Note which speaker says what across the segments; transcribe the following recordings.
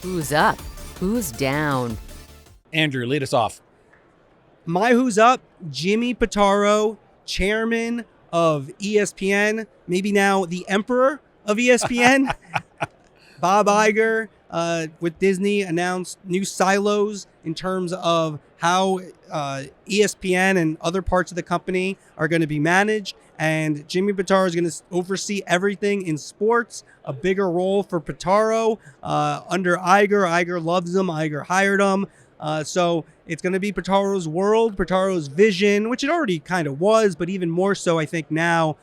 Speaker 1: Who's up? Who's down?
Speaker 2: Andrew, lead us off.
Speaker 3: My who's up, Jimmy Pitaro, chairman of ESPN, maybe now the emperor of ESPN. Bob Iger with Disney announced new silos in terms of how ESPN and other parts of the company are going to be managed. And Jimmy Pitaro is going to oversee everything in sports, a bigger role for Pitaro under Iger. Iger loves him. Iger hired him. So it's going to be Pitaro's world, Pitaro's vision, which it already kind of was, but even more so, I think, now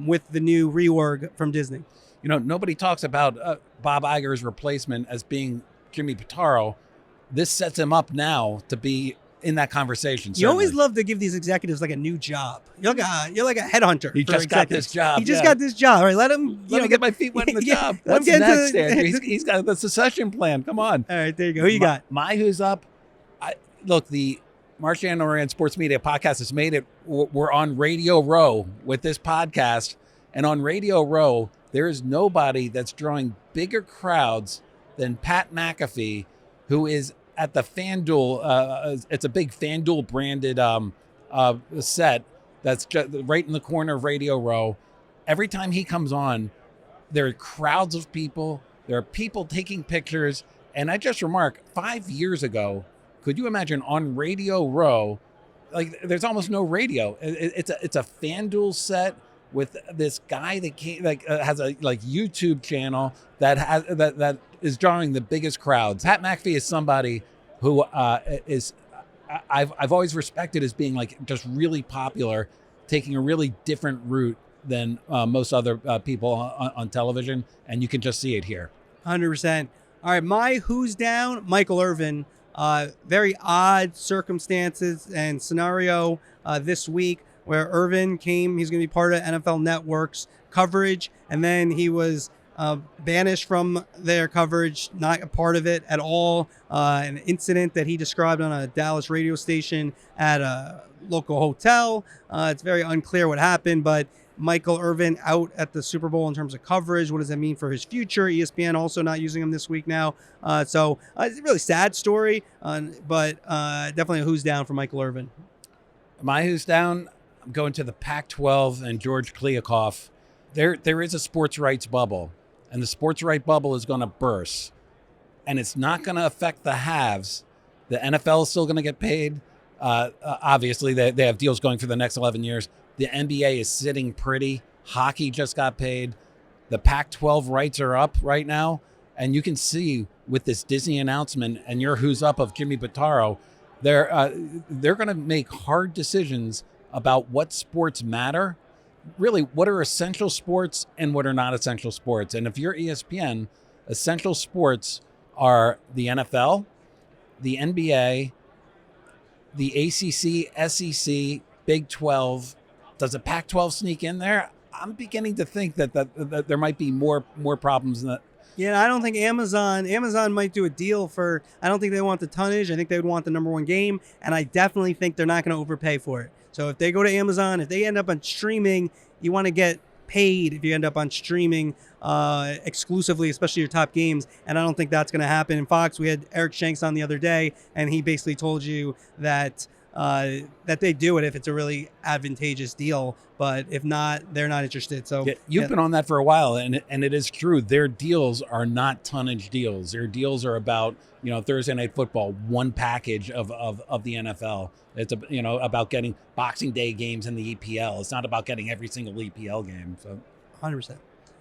Speaker 3: with the new reorg from Disney.
Speaker 2: You know, nobody talks about Bob Iger's replacement as being Jimmy Pitaro. This sets him up now to be in that conversation.
Speaker 3: You always love to give these executives like a a new job. You're like a headhunter.
Speaker 2: He just got this job.
Speaker 3: He just got this job. All right, let me
Speaker 2: get my feet wet in the job. That's next, Andrew. He's got the succession plan. Come on.
Speaker 3: All right, there you go. Who you got?
Speaker 2: My who's up. Look, the Marchand and Ourand Sports Media podcast has made it. We're on Radio Row with this podcast. And on Radio Row, there is nobody that's drawing bigger crowds than Pat McAfee, who is at the FanDuel. It's a big FanDuel branded set that's just right in the corner of Radio Row. Every time he comes on, there are crowds of people. There are people taking pictures. And I just remark, 5 years ago, could you imagine on Radio Row, like there's almost no radio. It's a FanDuel set with this guy that has a YouTube channel that is drawing the biggest crowds. Pat McAfee is somebody who I've always respected as being like just really popular, taking a really different route than most other people on television, and you can just see it here.
Speaker 3: 100%. All right, my who's down, Michael Irvin. Very odd circumstances and scenario this week where Irvin came. He's going to be part of NFL Network's coverage, and then he was banished from their coverage, not a part of it at all. An incident that he described on a Dallas radio station at a local hotel. It's very unclear what happened, but Michael Irvin out at the Super Bowl in terms of coverage. What does that mean for his future? ESPN also not using him this week now. So it's a really sad story, but definitely a who's down for Michael Irvin.
Speaker 2: My who's down, I'm going to the Pac-12 and George Kliavkoff. There is a sports rights bubble, and the sports right bubble is going to burst, and it's not going to affect the haves. The NFL is still going to get paid. Obviously, they have deals going for the next 11 years. The NBA is sitting pretty. Hockey just got paid. The Pac-12 rights are up right now. And you can see with this Disney announcement and your who's up of Jimmy Pitaro, they're going to make hard decisions about what sports matter. Really, what are essential sports and what are not essential sports. And if you're ESPN, essential sports are the NFL, the NBA, the ACC, SEC, Big 12. Does the Pac-12 sneak in there? I'm beginning to think that there might be more problems than that.
Speaker 3: Yeah, I don't think Amazon might do a deal for, I don't think they want the tonnage. I think they would want the number one game. And I definitely think they're not going to overpay for it. So if they go to Amazon, if they end up on streaming, you want to get paid if you end up on streaming exclusively, especially your top games. And I don't think that's going to happen. In Fox, we had Eric Shanks on the other day, and he basically told you that they do it if it's a really advantageous deal, but if not, they're not interested. So
Speaker 2: you've been on that for a while, and it is true. Their deals are not tonnage deals. Their deals are about Thursday Night Football, one package of the NFL. It's about getting Boxing Day games in the EPL. It's not about getting every single EPL game. So
Speaker 3: 100%.